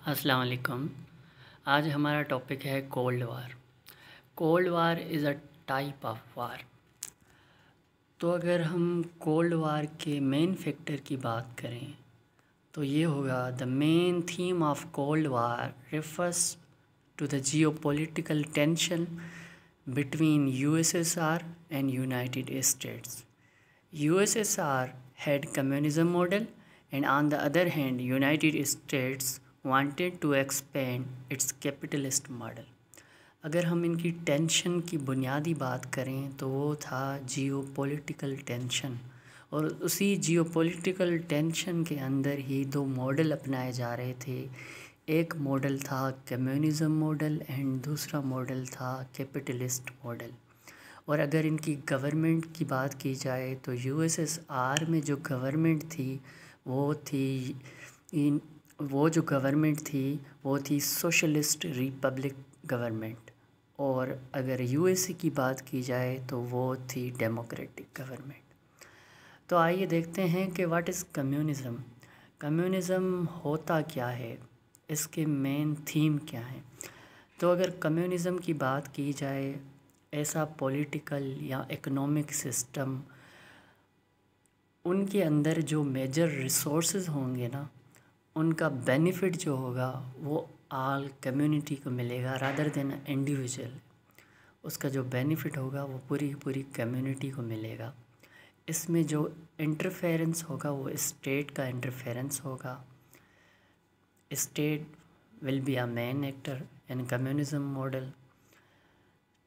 अस्सलाम वालेकुम। आज हमारा टॉपिक है cold war. Cold war is a type of war. तो अगर हम कोल्ड वार के मेन फैक्टर की बात करें तो ये होगा the main theme of cold war refers to the geopolitical tension between USSR and United States. USSR had communism model and on the other hand United States wanted to expand its capitalist model. अगर हम इनकी tension की बुनियादी बात करें तो वो था जियोपॉलिटिकल टेंशन, और उसी जियोपॉलिटिकल टेंशन के अंदर ही दो मॉडल अपनाए जा रहे थे। एक मॉडल था कम्युनिज़म मॉडल एंड दूसरा मॉडल था कैपिटलिस्ट मॉडल। और अगर इनकी गवर्नमेंट की बात की जाए तो यूएसएसआर में जो गवर्नमेंट थी वो थी सोशलिस्ट रिपब्लिक गवर्नमेंट, और अगर यूएसए की बात की जाए तो वो थी डेमोक्रेटिक गवर्नमेंट। तो आइए देखते हैं कि व्हाट इज़ कम्युनिज़म। कम्युनिज़म होता क्या है, इसके मेन थीम क्या है। तो अगर कम्युनिज़म की बात की जाए, ऐसा पॉलिटिकल या इकोनॉमिक सिस्टम उनके अंदर जो मेजर रिसोर्सेज होंगे ना, उनका बेनिफिट जो होगा वो आल कम्युनिटी को मिलेगा रादर देन इंडिविजुअल। उसका जो बेनिफिट होगा वो पूरी कम्युनिटी को मिलेगा। इसमें जो इंटरफेरेंस होगा वो स्टेट का इंटरफेरेंस होगा। State will be a main actor in communism model.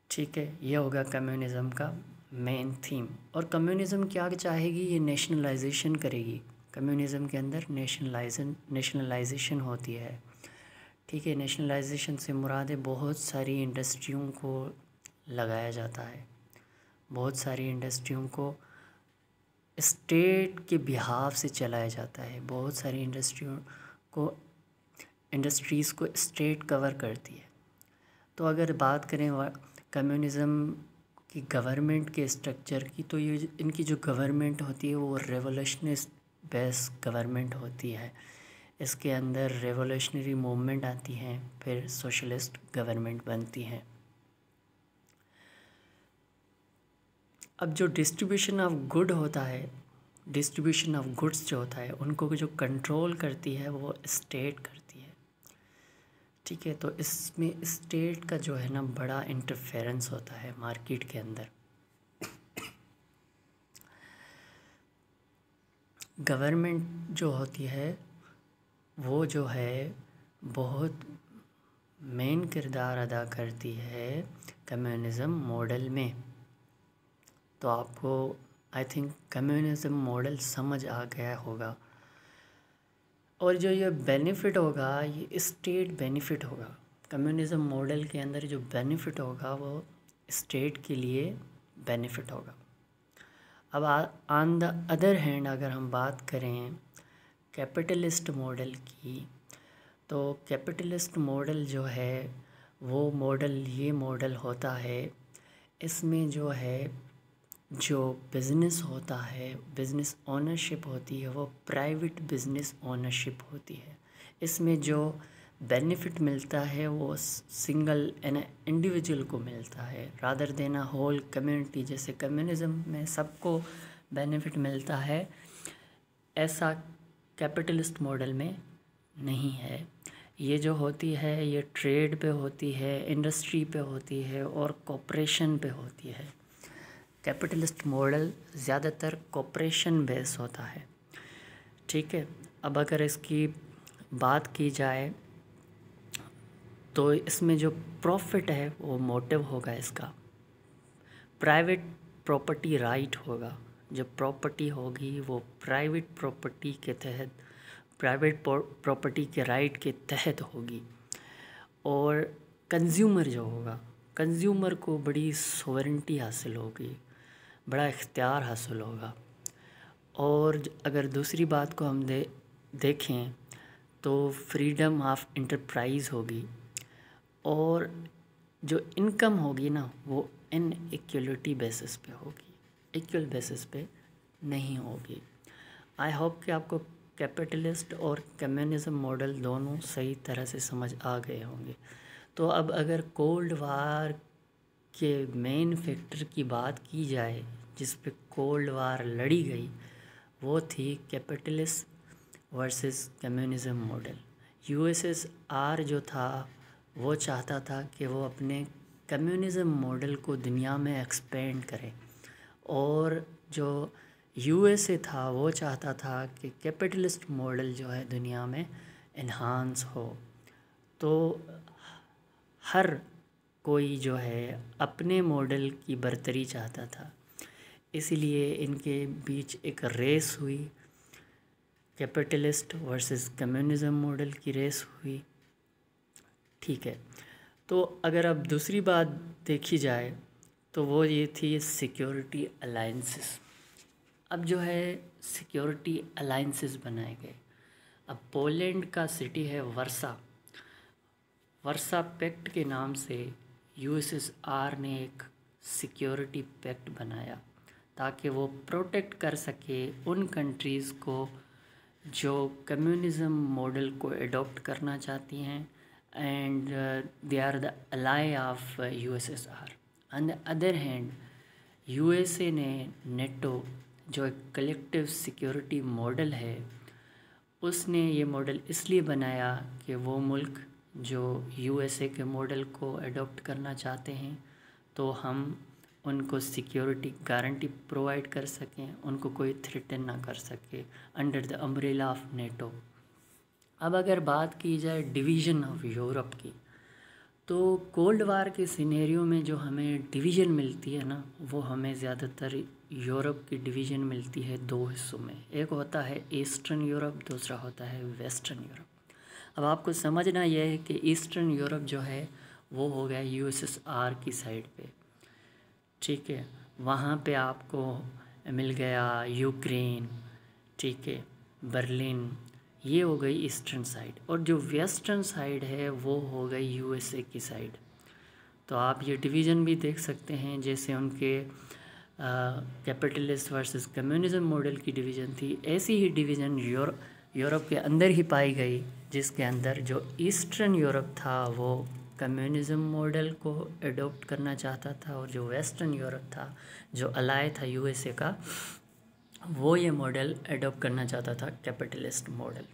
ठीक है, ये होगा कम्युनिज़म का मेन थीम। और कम्युनिज़म क्या चाहेगी, ये नेशनलाइजेशन करेगी। कम्युनिज़म के अंदर नेशनलाइजेशन होती है। ठीक है, नेशनलाइजेशन से मुराद है बहुत सारी इंडस्ट्रियों को लगाया जाता है, बहुत सारी इंडस्ट्रियों को स्टेट के बिहाफ से चलाया जाता है, बहुत सारी इंडस्ट्रीज़ को स्टेट कवर करती है। तो अगर बात करें कम्युनिज़म की गवर्नमेंट के स्ट्रक्चर की, तो ये इनकी जो गवर्नमेंट होती है वो रेवोल्यूशनिस्ट बेस गवर्नमेंट होती है। इसके अंदर रेवोल्यूशनरी मूवमेंट आती हैं, फिर सोशलिस्ट गवर्नमेंट बनती हैं। अब जो डिस्ट्रीब्यूशन ऑफ गुड्स जो होता है उनको जो कंट्रोल करती है वो स्टेट करती है। ठीक है, तो इसमें स्टेट का जो है ना बड़ा इंटरफेरेंस होता है मार्केट के अंदर। गवर्नमेंट जो होती है वो जो है बहुत मेन किरदार अदा करती है कम्युनिज़म मॉडल में। तो आपको आई थिंक कम्युनिज़म मॉडल समझ आ गया होगा। और जो ये बेनिफिट होगा ये स्टेट बेनिफिट होगा। कम्युनिज़म मॉडल के अंदर जो बेनिफिट होगा वो स्टेट के लिए बेनिफिट होगा। अब ऑन द अदर हैंड अगर हम बात करें कैपिटलिस्ट मॉडल की, तो कैपिटलिस्ट मॉडल जो है वो ये मॉडल होता है, इसमें जो बिज़नेस होता है, बिज़नेस ओनरशिप होती है वो प्राइवेट बिज़नेस ओनरशिप होती है। इसमें जो बेनिफिट मिलता है वो सिंगल इंडिविजुअल को मिलता है रादर देन होल कम्युनिटी। जैसे कम्युनिज़म में सबको बेनिफिट मिलता है, ऐसा कैपिटलिस्ट मॉडल में नहीं है। ये जो होती है ये ट्रेड पे होती है, इंडस्ट्री पे होती है और कॉपरेशन पे होती है। कैपिटलिस्ट मॉडल ज़्यादातर कॉपरेशन बेस होता है। ठीक है, अब अगर इसकी बात की जाए तो इसमें जो प्रॉफिट है वो मोटिव होगा इसका। प्राइवेट प्रॉपर्टी राइट होगा, जो प्रॉपर्टी होगी वो प्राइवेट प्रॉपर्टी के राइट के तहत होगी। और कंज्यूमर जो होगा, कंज्यूमर को बड़ी सोवरेंटी हासिल होगी, बड़ा इख्तियार हासिल होगा। और अगर दूसरी बात को हम देखें तो फ्रीडम ऑफ इंटरप्राइज होगी, और जो इनकम होगी ना वो इनइक्वलिटी बेसिस पे होगी, इक्वल बेसिस पे नहीं होगी। आई होप कि आपको कैपिटलिस्ट और कम्युनिज्म मॉडल दोनों सही तरह से समझ आ गए होंगे। तो अब अगर कोल्ड वार के मेन फैक्टर की बात की जाए जिस पे कोल्ड वार लड़ी गई, वो थी capitalist versus communism model. USSR जो था वो चाहता था कि वो अपने कम्युनिज्म मॉडल को दुनिया में एक्सपेंड करे, और जो यूएसए था वो चाहता था कि कैपिटलिस्ट मॉडल जो है दुनिया में इन्हांस हो। तो हर कोई जो है अपने मॉडल की बरतरी चाहता था, इसलिए इनके बीच एक रेस हुई, कैपिटलिस्ट वर्सेस कम्युनिज्म मॉडल की रेस हुई। ठीक है, तो अगर अब दूसरी बात देखी जाए तो वो ये थी सिक्योरिटी अलाइंसेस। अब जो है सिक्योरिटी अलाइंसेस बनाए गए। अब पोलैंड का सिटी है वर्सा पैक्ट के नाम से यूएसएसआर ने एक सिक्योरिटी पैक्ट बनाया ताकि वो प्रोटेक्ट कर सके उन कंट्रीज़ को जो कम्युनिज्म मॉडल को एडॉप्ट करना चाहती हैं, and they are the ally of USSR. On the other hand USA ने नेटो जो एक कलेक्टिव सिक्योरिटी मॉडल है, उसने ये मॉडल इसलिए बनाया कि वो मुल्क जो यूएसए के मॉडल को एडॉप्ट करना चाहते हैं तो हम उनको सिक्योरिटी गारंटी प्रोवाइड कर सकें, उनको कोई थ्रेटन ना कर सके under the umbrella of NATO. अब अगर बात की जाए डिवीज़न ऑफ यूरोप की, तो कोल्ड वार के सिनेरियो में जो हमें डिवीज़न मिलती है ना, वो हमें ज़्यादातर यूरोप की डिवीज़न मिलती है दो हिस्सों में। एक होता है ईस्टर्न यूरोप, दूसरा होता है वेस्टर्न यूरोप। अब आपको समझना यह है कि ईस्टर्न यूरोप जो है वो हो गया यूएसएसआर की साइड पे। ठीक है, वहाँ पे आपको मिल गया यूक्रेन, ठीक है, बर्लिन, ये हो गई ईस्टर्न साइड। और जो वेस्टर्न साइड है वो हो गई यूएसए की साइड। तो आप ये डिवीज़न भी देख सकते हैं, जैसे उनके कैपिटलिस्ट वर्सेस कम्युनिज्म मॉडल की डिवीज़न थी, ऐसी ही डिवीज़न यूरोप के अंदर ही पाई गई, जिसके अंदर जो ईस्टर्न यूरोप था वो कम्युनिज्म मॉडल को एडॉप्ट करना चाहता था, और जो वेस्टर्न यूरोप था जो अलाय था यूएसए का, वो ये मॉडल एडॉप्ट करना चाहता था कैपिटलिस्ट मॉडल।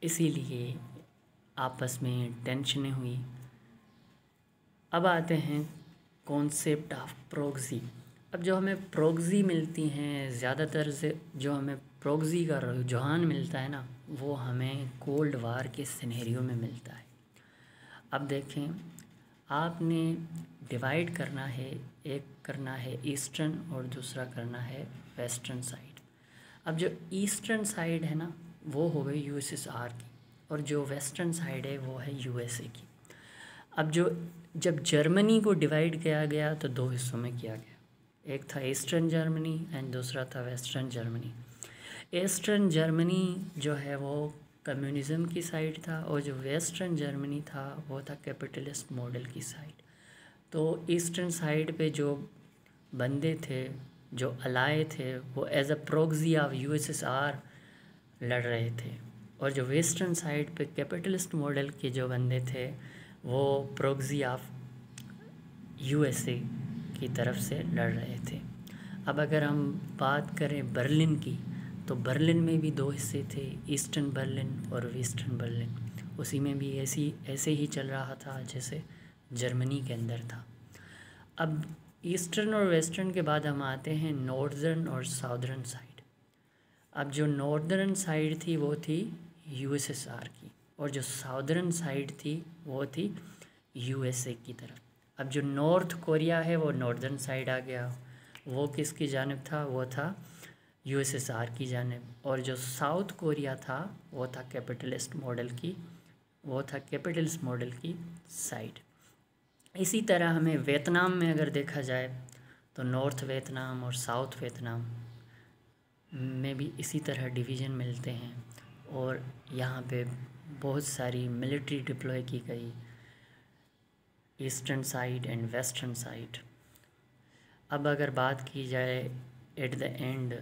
इसीलिए आपस में टेंशनें हुई। अब आते हैं कॉन्सेप्ट ऑफ प्रॉक्सी। अब जो हमें प्रॉक्सी मिलती हैं, ज़्यादातर से जो हमें प्रॉक्सी का रुझान मिलता है ना, वो हमें कोल्ड वार के सिनेरियो में मिलता है। अब देखें, आपने डिवाइड करना है, एक करना है ईस्टर्न और दूसरा करना है वेस्टर्न साइड। अब जो ईस्टर्न साइड है ना, वो हो गई यूएसएसआर की, और जो वेस्टर्न साइड है वो है यूएसए की। अब जब जर्मनी को डिवाइड किया गया तो दो हिस्सों में किया गया, एक था ईस्टर्न जर्मनी एंड दूसरा था वेस्टर्न जर्मनी। ईस्टर्न जर्मनी जो है वो कम्युनिज़म की साइड था, और जो वेस्टर्न जर्मनी था वो था कैपिटलिस्ट मॉडल की साइड। तो ईस्टर्न साइड पे जो बंदे थे, जो अलाय थे, वो as a proxy of USSR लड़ रहे थे, और जो वेस्टर्न साइड पे कैपिटलिस्ट मॉडल के जो बंदे थे वो प्रॉक्सी ऑफ यूएसए की तरफ से लड़ रहे थे। अब अगर हम बात करें बर्लिन की, तो बर्लिन में भी दो हिस्से थे, ईस्टर्न बर्लिन और वेस्टर्न बर्लिन। उसी में भी ऐसे ही चल रहा था जैसे जर्मनी के अंदर था। अब ईस्टर्न और वेस्टर्न के बाद हम आते हैं नॉर्दर्न और साउदर्न साइड। अब जो नॉर्दर्न साइड थी वो थी यूएसएसआर की, और जो साउदर्न साइड थी वो थी यूएसए की तरफ। अब जो नॉर्थ कोरिया है वो नॉर्दर्न साइड आ गया, वो किसकी जानिब था, वो था यूएसएसआर की जानिब। और जो साउथ कोरिया था वो था कैपिटलिस्ट मॉडल की साइड। इसी तरह हमें वियतनाम में अगर देखा जाए तो नॉर्थ वियतनाम और साउथ वियतनाम में भी इसी तरह डिवीज़न मिलते हैं, और यहाँ पे बहुत सारी मिलिट्री डिप्लॉय की गई, eastern side and western side. अब अगर बात की जाए एट द एंड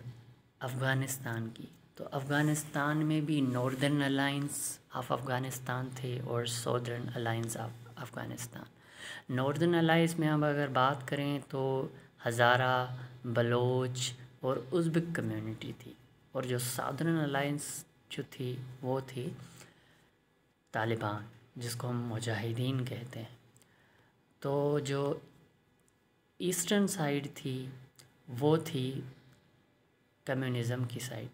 अफ़गानिस्तान की, तो अफ़गानिस्तान में भी नॉर्दर्न अलाइंस ऑफ अफ़गानिस्तान थे और southern alliance of Afghanistan. Northern alliance में हम अगर बात करें तो हज़ारा, बलोच और उज़्बेक कम्युनिटी थी, और जो सदर्न अलाइंस जो थी वो थी तालिबान, जिसको हम मुजाहिदीन कहते हैं। तो जो ईस्टर्न साइड थी वो थी कम्युनिज़म की साइड,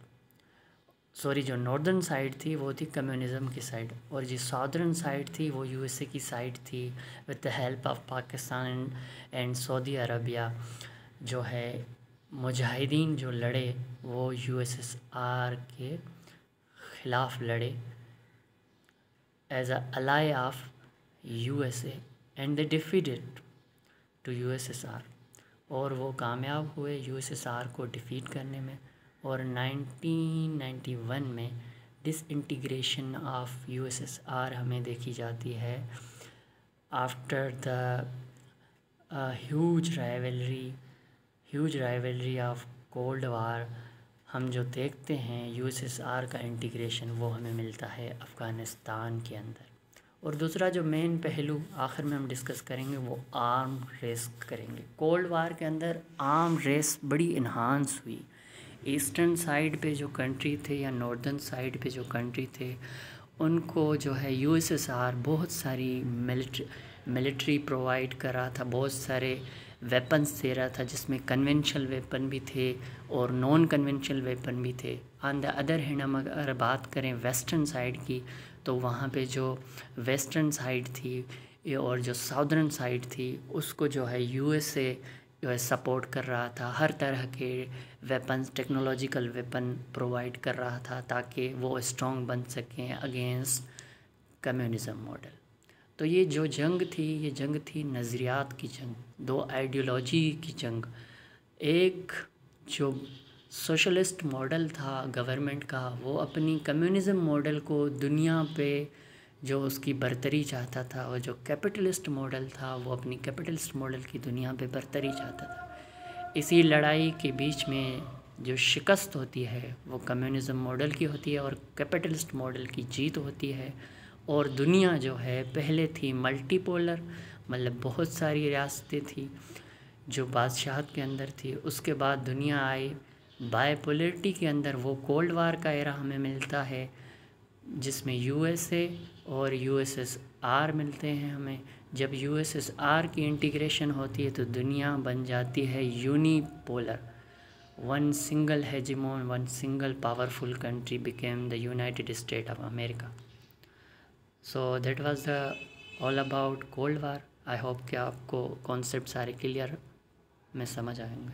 जो नॉर्दर्न साइड थी वो थी कम्युनिज़म की साइड, और जो सदर्न साइड थी वो यूएसए की साइड थी with the help of Pakistan and Saudi Arabia. जो है मुजाहिदीन जो लड़े वो यूएसएसआर के ख़िलाफ़ लड़े as a ally of USA and they defeated to USSR, और वो कामयाब हुए यूएसएसआर को डिफीट करने में। और 1991 में डिसइंटीग्रेशन ऑफ यूएसएसआर हमें देखी जाती है after the huge rivalry of cold वार। हम जो देखते हैं यूएसएसआर का इंटीग्रेशन वो हमें मिलता है अफ़गानिस्तान के अंदर। और दूसरा जो मेन पहलू आखिर में हम डिस्कस करेंगे वो आर्म रेस करेंगे। कोल्ड वार के अंदर आर्म रेस बड़ी इन्हांस हुई। ईस्टर्न साइड पे जो कंट्री थे या नॉर्दर्न साइड पे जो कंट्री थे उनको जो है यूएसएसआर बहुत सारी मिलिट्री प्रोवाइड कर रहा था, बहुत सारे वेपन्स दे रहा था, जिसमें कन्वेंशनल वेपन भी थे और नॉन कन्वेंशनल वेपन भी थे। ऑन द अदर हैंड हम अगर बात करें वेस्टर्न साइड की, तो वहाँ पे जो वेस्टर्न साइड थी और जो साउदर्न साइड थी उसको जो है यूएसए जो है सपोर्ट कर रहा था, हर तरह के वेपन्स, टेक्नोलॉजिकल वेपन प्रोवाइड कर रहा था ताकि वो स्ट्रॉन्ग बन सकें अगेंस्ट कम्युनिज़म मॉडल। तो ये जो जंग थी ये जंग थी नज़रियात की जंग, दो आइडियोलॉजी की जंग। एक जो सोशलिस्ट मॉडल था गवर्नमेंट का वो अपनी कम्युनिज़म मॉडल को दुनिया पे जो उसकी बरतरी चाहता था, और जो कैपिटलिस्ट मॉडल था वो अपनी कैपिटलिस्ट मॉडल की दुनिया पे बरतरी चाहता था। इसी लड़ाई के बीच में जो शिकस्त होती है वो कम्युनिज़म मॉडल की होती है और कैपिटलिस्ट मॉडल की जीत होती है। और दुनिया जो है पहले थी मल्टीपोलर, मतलब बहुत सारी रियासतें थी जो बादशाहत के अंदर थी। उसके बाद दुनिया आई बायपोलरिटी के अंदर, वो कोल्ड वार का एरा हमें मिलता है जिसमें यूएसए और यूएसएसआर मिलते हैं हमें। जब यूएसएसआर की इंटीग्रेशन होती है तो दुनिया बन जाती है unipolar, one single hegemon, one single powerful country became the United State of America. So that was the all about cold war. I hope कि आपको कॉन्सेप्ट सारे क्लियर में समझ आएंगे।